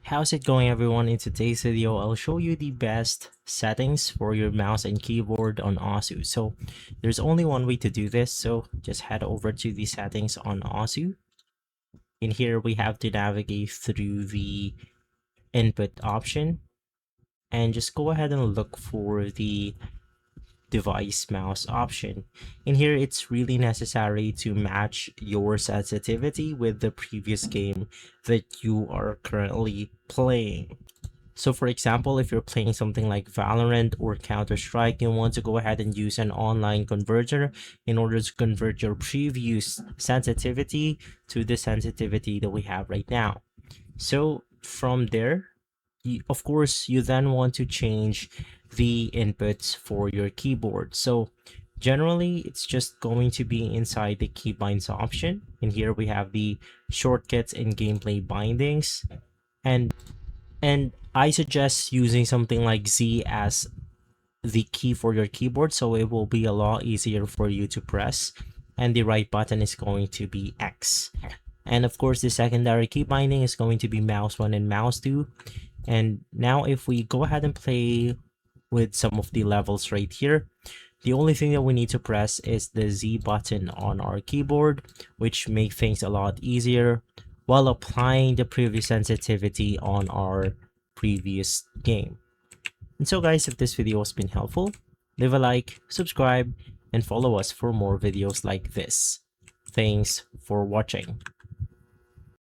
How's it going, everyone? In today's video, I'll show you the best settings for your mouse and keyboard on OSU. So there's only one way to do this, so just head over to the settings on OSU. In here, we have to navigate through the input option and just go ahead and look for the device mouse option. In here, it's really necessary to match your sensitivity with the previous game that you are currently playing. So for example, if you're playing something like Valorant or Counter-Strike, you want to go ahead and use an online converter in order to convert your previous sensitivity to the sensitivity that we have right now. So from there, of course, you then want to change the inputs for your keyboard. So generally, it's just going to be inside the keybinds option. In here, we have the shortcuts and gameplay bindings. And I suggest using something like Z as the key for your keyboard, so it will be a lot easier for you to press. And the right button is going to be X. And of course, the secondary key binding is going to be mouse 1 and mouse 2. And now if we go ahead and play with some of the levels right here, the only thing that we need to press is the Z button on our keyboard, which makes things a lot easier while applying the previous sensitivity on our previous game. And so guys, if this video has been helpful, leave a like, subscribe, and follow us for more videos like this. Thanks for watching.